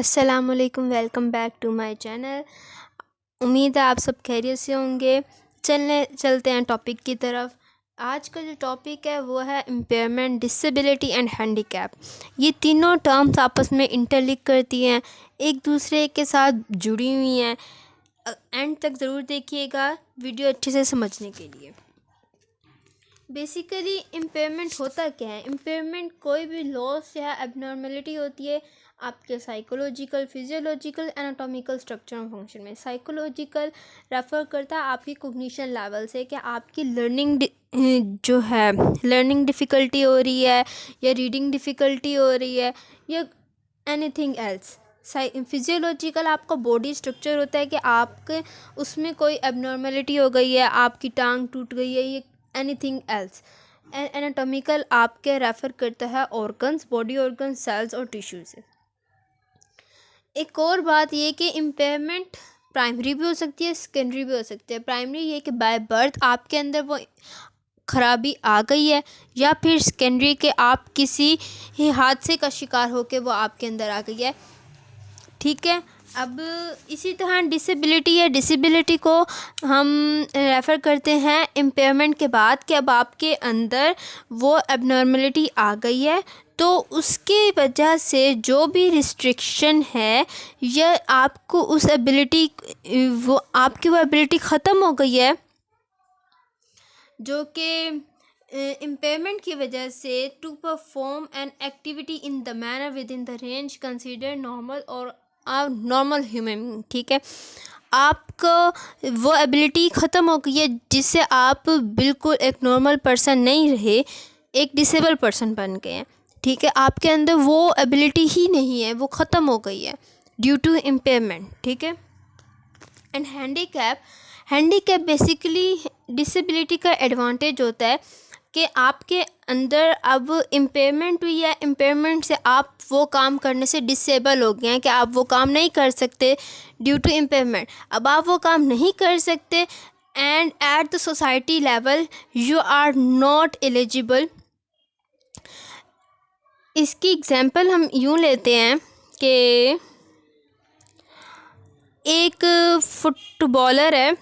अस्सलामुअलैकुम, welcome back to my channel. उम्मीद है आप सब खैरियत से होंगे। चलते हैं टॉपिक की तरफ। आज का जो टॉपिक है वो है इम्पेयरमेंट, डिसेबिलिटी एंड हैंडीकैप। ये तीनों टर्म्स आपस में इंटरलिंक करती हैं, एक दूसरे के साथ जुड़ी हुई हैं। एंड तक ज़रूर देखिएगा वीडियो अच्छे से समझने के लिए। बेसिकली इम्पेयरमेंट होता क्या है? इम्पेयरमेंट कोई भी लॉस या एबनॉर्मेलिटी होती है आपके साइकोलॉजिकल, फिजियोलॉजिकल, एनाटॉमिकल स्ट्रक्चर और फंक्शन में। साइकोलॉजिकल रेफ़र करता है आपकी कॉग्निशन लेवल से कि आपकी लर्निंग डिफ़िकल्टी हो रही है या रीडिंग डिफ़िकल्टी हो रही है या एनीथिंग एल्स। फिजियोलॉजिकल आपका बॉडी स्ट्रक्चर होता है कि आपके उसमें कोई एबनॉर्मेलिटी हो गई है, आपकी टांग टूट गई है, ये एनीथिंग एल्स। एनाटॉमिकल आपके रेफ़र करता है ऑर्गन्स, बॉडी ऑर्गन्स, सेल्स और टिश्यू से। एक और बात ये कि इम्पेयरमेंट प्राइमरी भी हो सकती है, सेकेंडरी भी हो सकती है। प्राइमरी ये कि बाय बर्थ आपके अंदर वो खराबी आ गई है, या फिर सेकेंडरी के आप किसी हादसे का शिकार होकर वो आपके अंदर आ गई है। ठीक है, अब इसी तरह डिसेबिलिटी को हम रेफ़र करते हैं इम्पेयरमेंट के बाद कि अब आपके अंदर वो एबनॉर्मेलिटी आ गई है, तो उसकी वजह से जो भी रिस्ट्रिक्शन है या आपको उस एबिलिटी आपकी वो एबिलिटी ख़त्म हो गई है, जो कि इम्पेयरमेंट की वजह से to perform an activity in the manner within the range consider normal और नॉर्मल ह्यूमन। ठीक है, आपका वो एबिलिटी ख़त्म हो गई है जिससे आप बिल्कुल एक नॉर्मल पर्सन नहीं रहे, एक डिसेबल पर्सन बन गए हैं। ठीक है, आपके अंदर वो एबिलिटी ही नहीं है, वो ख़त्म हो गई है ड्यू टू इम्पेयरमेंट। ठीक है, एंड हैंडीकैप बेसिकली डिसेबिलिटी का एडवांटेज होता है कि आपके अंदर अब इम्पेयरमेंट हुई है, इम्पेयरमेंट से आप वो काम करने से डिसेबल हो गए हैं कि आप वो काम नहीं कर सकते ड्यू टू इम्पेयरमेंट। अब आप वो काम नहीं कर सकते and at the society level you are not eligible. इसकी एग्जांपल हम यूँ लेते हैं कि एक फुटबॉलर है,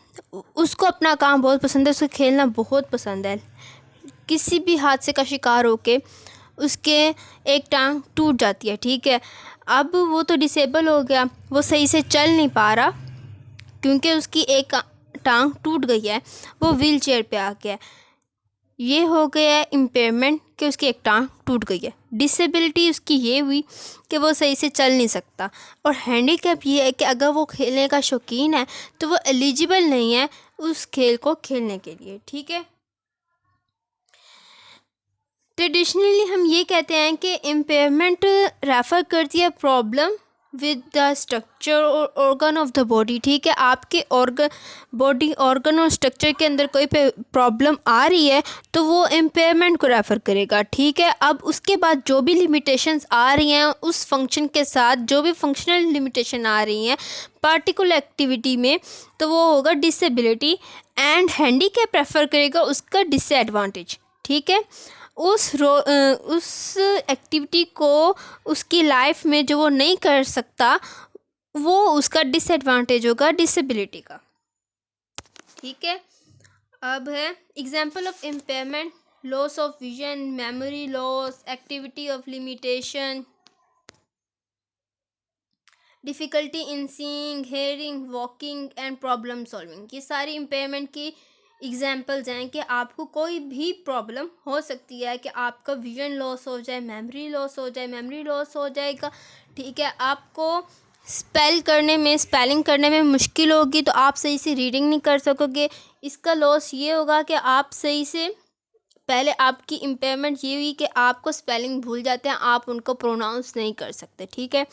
उसको अपना काम बहुत पसंद है, उसको खेलना बहुत पसंद है। किसी भी हादसे का शिकार होके उसके एक टांग टूट जाती है। ठीक है, अब वो तो डिसेबल हो गया, वो सही से चल नहीं पा रहा क्योंकि उसकी एक टांग टूट गई है, वो व्हील चेयर पर आ गया। ये हो गया है इम्पेयरमेंट कि उसकी एक टांग टूट गई है। डिसेबिलिटी उसकी ये हुई कि वो सही से चल नहीं सकता। और हैंडीकैप ये है कि अगर वो खेलने का शौकीन है तो वो एलिजिबल नहीं है उस खेल को खेलने के लिए। ठीक है, ट्रेडिशनली हम ये कहते हैं कि इम्पेयरमेंट रेफ़र करती है प्रॉब्लम विद द स्ट्रक्चर और ऑर्गन ऑफ द बॉडी। ठीक है, आपके बॉडी ऑर्गन और स्ट्रक्चर के अंदर कोई प्रॉब्लम आ रही है तो वो इम्पेयरमेंट को रेफ़र करेगा। ठीक है, अब उसके बाद जो भी लिमिटेशंस आ रही हैं उस फंक्शन के साथ, जो भी फंक्शनल लिमिटेशन आ रही हैं पार्टिकुलर एक्टिविटी में, तो वो होगा डिसेबिलिटी। एंड हैंडीकैप रेफ़र करेगा उसका डिसएडवांटेज। ठीक है, उस एक्टिविटी को उसकी लाइफ में जो वो नहीं कर सकता वो उसका डिसएडवांटेज होगा डिसेबिलिटी का। ठीक है, अब है example of impairment: loss of vision, memory loss, activity of limitation, difficulty in seeing, hearing, walking and problem solving. ये सारी इम्पेयरमेंट की एग्जांपल्स हैं कि आपको कोई भी प्रॉब्लम हो सकती है कि आपका विजन लॉस हो जाए, मेमोरी लॉस हो जाएगा। ठीक है, आपको स्पेलिंग करने में मुश्किल होगी तो आप सही से रीडिंग नहीं कर सकोगे। इसका लॉस ये होगा कि आप सही से पहले आपकी इम्पेयरमेंट ये हुई कि आपको स्पेलिंग भूल जाते हैं, आप उनको प्रोनाउंस नहीं कर सकते। ठीक है,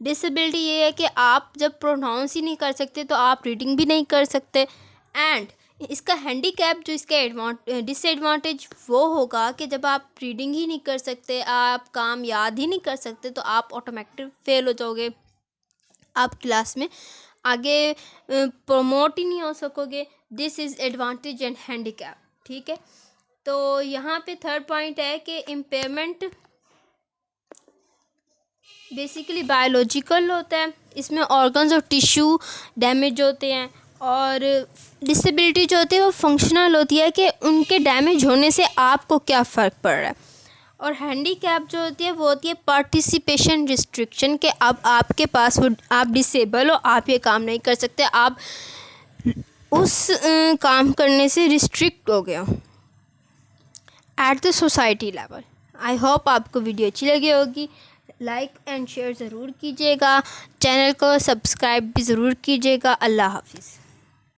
डिसेबिलिटी ये है कि आप जब प्रोनाउंस ही नहीं कर सकते तो आप रीडिंग भी नहीं कर सकते। एंड इसका हैंडीकैप जो इसका डिसएडवांटेज वो होगा कि जब आप रीडिंग ही नहीं कर सकते, आप काम याद ही नहीं कर सकते, तो आप ऑटोमेटिक फेल हो जाओगे, आप क्लास में आगे प्रमोट ही नहीं हो सकोगे। This is advantage and handicap. ठीक है, तो यहाँ पे थर्ड पॉइंट है कि इम्पेयरमेंट बेसिकली बायोलॉजिकल होता है, इसमें ऑर्गन्स और टिश्यू डैमेज होते हैं। और डिसेबिलिटी जो होती है वो फंक्शनल होती है कि उनके डैमेज होने से आपको क्या फ़र्क पड़ रहा है। और हैंडीकैप जो होती है वो होती है पार्टिसिपेशन रिस्ट्रिक्शन, कि अब आपके पास आप डिसेबल हो, आप ये काम नहीं कर सकते, आप उस काम करने से रिस्ट्रिक्ट हो गए हो eight the society level. I hope आपको वीडियो अच्छी लगी होगी। लाइक एंड शेयर ज़रूर कीजिएगा, चैनल को सब्सक्राइब भी ज़रूर कीजिएगा। अल्लाह हाफिज़।